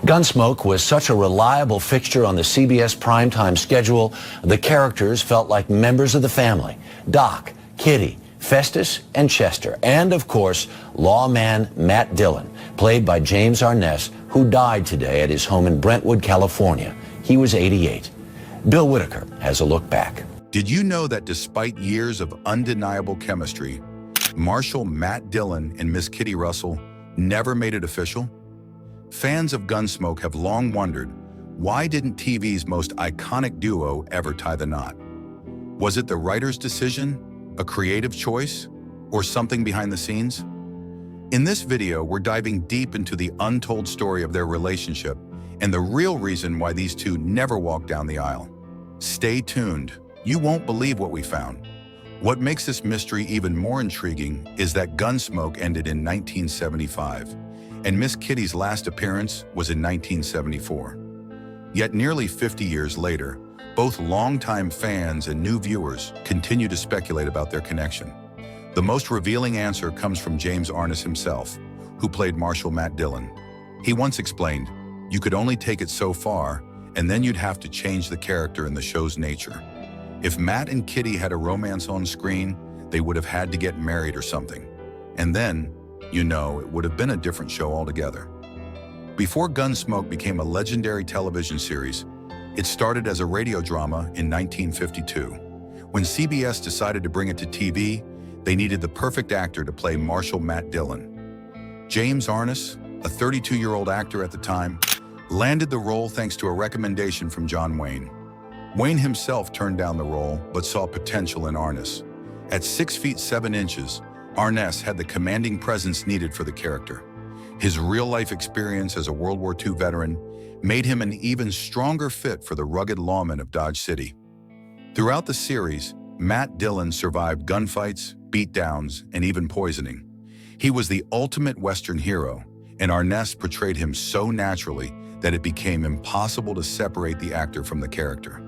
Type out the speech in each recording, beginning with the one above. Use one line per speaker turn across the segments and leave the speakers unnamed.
Gunsmoke was such a reliable fixture on the CBS primetime schedule, the characters felt like members of the family. Doc, Kitty, Festus, and Chester, and of course, lawman Matt Dillon, played by James Arness, who died today at his home in Brentwood, California. He was 88. Bill Whitaker has a look back.
Did you know that despite years of undeniable chemistry, Marshal Matt Dillon and Miss Kitty Russell never made it official? Fans of Gunsmoke have long wondered, why didn't TV's most iconic duo ever tie the knot? Was it the writer's decision, a creative choice, or something behind the scenes? In this video, we're diving deep into the untold story of their relationship and the real reason why these two never walked down the aisle. Stay tuned. You won't believe what we found. What makes this mystery even more intriguing is that Gunsmoke ended in 1975, and Miss Kitty's last appearance was in 1974. Yet nearly 50 years later, both longtime fans and new viewers continue to speculate about their connection. The most revealing answer comes from James Arness himself, who played Marshal Matt Dillon. He once explained, "You could only take it so far, and then you'd have to change the character in the show's nature. If Matt and Kitty had a romance on screen, they would have had to get married or something. And then, you know, it would have been a different show altogether." Before Gunsmoke became a legendary television series, it started as a radio drama in 1952. When CBS decided to bring it to TV, they needed the perfect actor to play Marshal Matt Dillon. James Arness, a 32-year-old actor at the time, landed the role thanks to a recommendation from John Wayne. Wayne himself turned down the role, but saw potential in Arness. At 6 feet 7 inches, Arness had the commanding presence needed for the character. His real-life experience as a World War II veteran made him an even stronger fit for the rugged lawman of Dodge City. Throughout the series, Matt Dillon survived gunfights, beatdowns, and even poisoning. He was the ultimate Western hero, and Arness portrayed him so naturally that it became impossible to separate the actor from the character.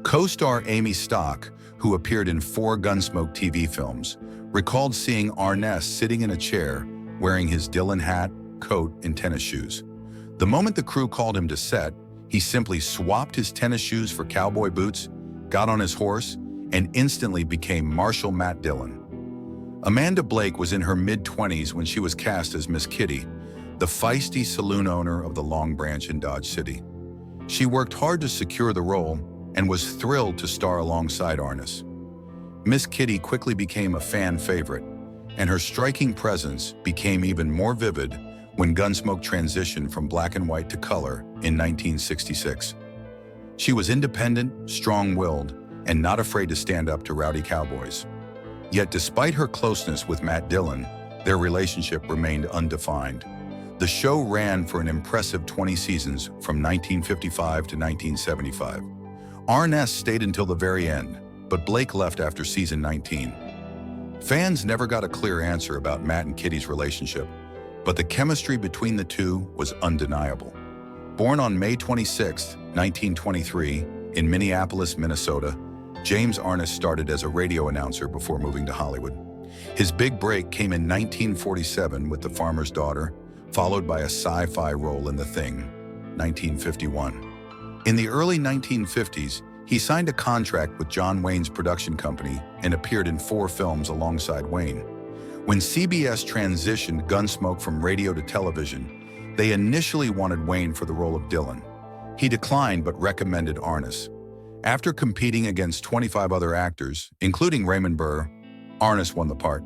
Co-star Amy Stock, who appeared in 4 Gunsmoke TV films, recalled seeing Arness sitting in a chair, wearing his Dillon hat, coat, and tennis shoes. The moment the crew called him to set, he simply swapped his tennis shoes for cowboy boots, got on his horse, and instantly became Marshal Matt Dillon. Amanda Blake was in her mid-20s when she was cast as Miss Kitty, the feisty saloon owner of the Long Branch in Dodge City. She worked hard to secure the role and was thrilled to star alongside Arness. Miss Kitty quickly became a fan favorite, and her striking presence became even more vivid when Gunsmoke transitioned from black and white to color in 1966. She was independent, strong-willed, and not afraid to stand up to rowdy cowboys. Yet despite her closeness with Matt Dillon, their relationship remained undefined. The show ran for an impressive 20 seasons from 1955 to 1975. Arness stayed until the very end, but Blake left after season 19. Fans never got a clear answer about Matt and Kitty's relationship, but the chemistry between the two was undeniable. Born on May 26, 1923, in Minneapolis, Minnesota, James Arness started as a radio announcer before moving to Hollywood. His big break came in 1947 with The Farmer's Daughter, followed by a sci-fi role in The Thing, 1951. In the early 1950s, he signed a contract with John Wayne's production company and appeared in 4 films alongside Wayne. When CBS transitioned Gunsmoke from radio to television, they initially wanted Wayne for the role of Dillon. He declined but recommended Arness. After competing against 25 other actors, including Raymond Burr, Arness won the part.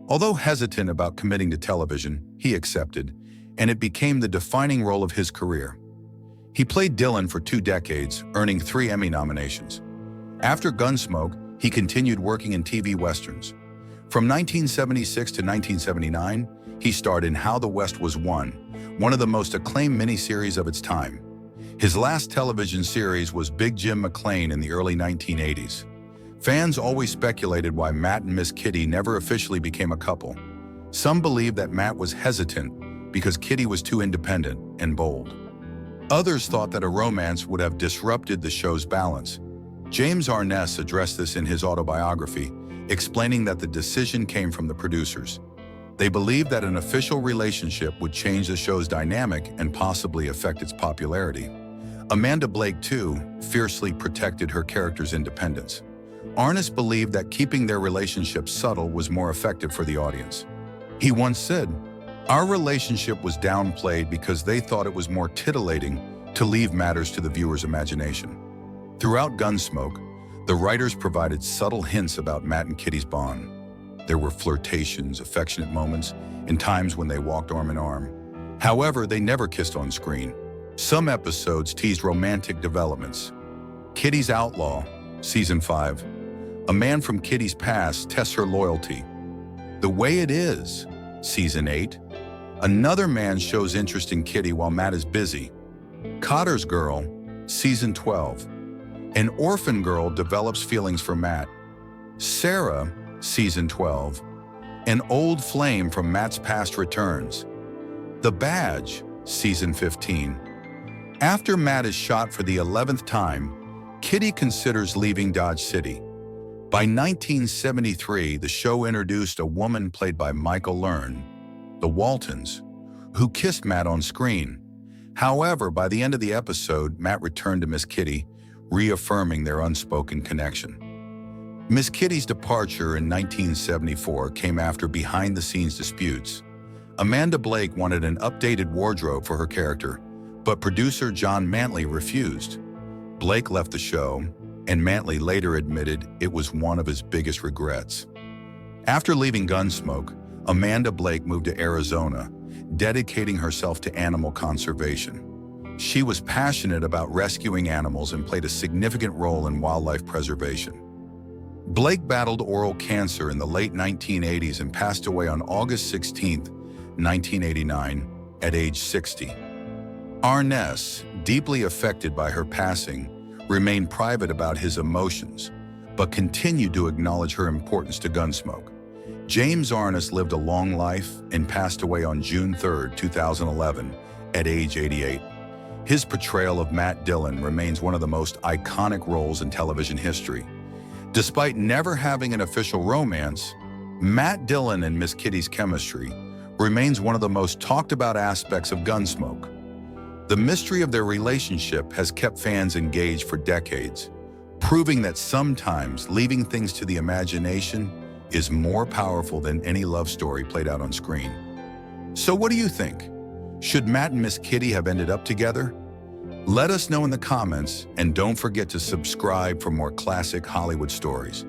Although hesitant about committing to television, he accepted, and it became the defining role of his career. He played Dillon for 2 decades, earning 3 Emmy nominations. After Gunsmoke, he continued working in TV westerns. From 1976 to 1979, he starred in How the West Was Won, one of the most acclaimed miniseries of its time. His last television series was Big Jim McLean in the early 1980s. Fans always speculated why Matt and Miss Kitty never officially became a couple. Some believed that Matt was hesitant because Kitty was too independent and bold. Others thought that a romance would have disrupted the show's balance. James Arness addressed this in his autobiography, explaining that the decision came from the producers. They believed that an official relationship would change the show's dynamic and possibly affect its popularity. Amanda Blake, too, fiercely protected her character's independence. Arness believed that keeping their relationship subtle was more effective for the audience. He once said, "Our relationship was downplayed because they thought it was more titillating to leave matters to the viewer's imagination." Throughout Gunsmoke, the writers provided subtle hints about Matt and Kitty's bond. There were flirtations, affectionate moments, and times when they walked arm in arm. However, they never kissed on screen. Some episodes teased romantic developments. Kitty's Outlaw, Season 5. A man from Kitty's past tests her loyalty. The Way It Is, Season 8. Another man shows interest in Kitty while Matt is busy. Cotter's Girl, Season 12. An orphan girl develops feelings for Matt. Sarah, Season 12. An old flame from Matt's past returns. The Badge, Season 15. After Matt is shot for the 11th time, Kitty considers leaving Dodge City. By 1973, the show introduced a woman played by Michael Learn, the Waltons, who kissed Matt on screen. However, by the end of the episode, Matt returned to Miss Kitty, reaffirming their unspoken connection. Miss Kitty's departure in 1974 came after behind-the-scenes disputes. Amanda Blake wanted an updated wardrobe for her character, but producer John Mantley refused. Blake left the show, and Mantley later admitted it was one of his biggest regrets. After leaving Gunsmoke, Amanda Blake moved to Arizona, dedicating herself to animal conservation. She was passionate about rescuing animals and played a significant role in wildlife preservation. Blake battled oral cancer in the late 1980s and passed away on August 16, 1989, at age 60. Arness, deeply affected by her passing, remained private about his emotions, but continued to acknowledge her importance to Gunsmoke. James Arness lived a long life and passed away on June 3, 2011, at age 88. His portrayal of Matt Dillon remains one of the most iconic roles in television history. Despite never having an official romance, Matt Dillon and Miss Kitty's chemistry remains one of the most talked about aspects of Gunsmoke. The mystery of their relationship has kept fans engaged for decades, proving that sometimes leaving things to the imagination is more powerful than any love story played out on screen. So what do you think? Should Matt and Miss Kitty have ended up together? Let us know in the comments, and don't forget to subscribe for more classic Hollywood stories.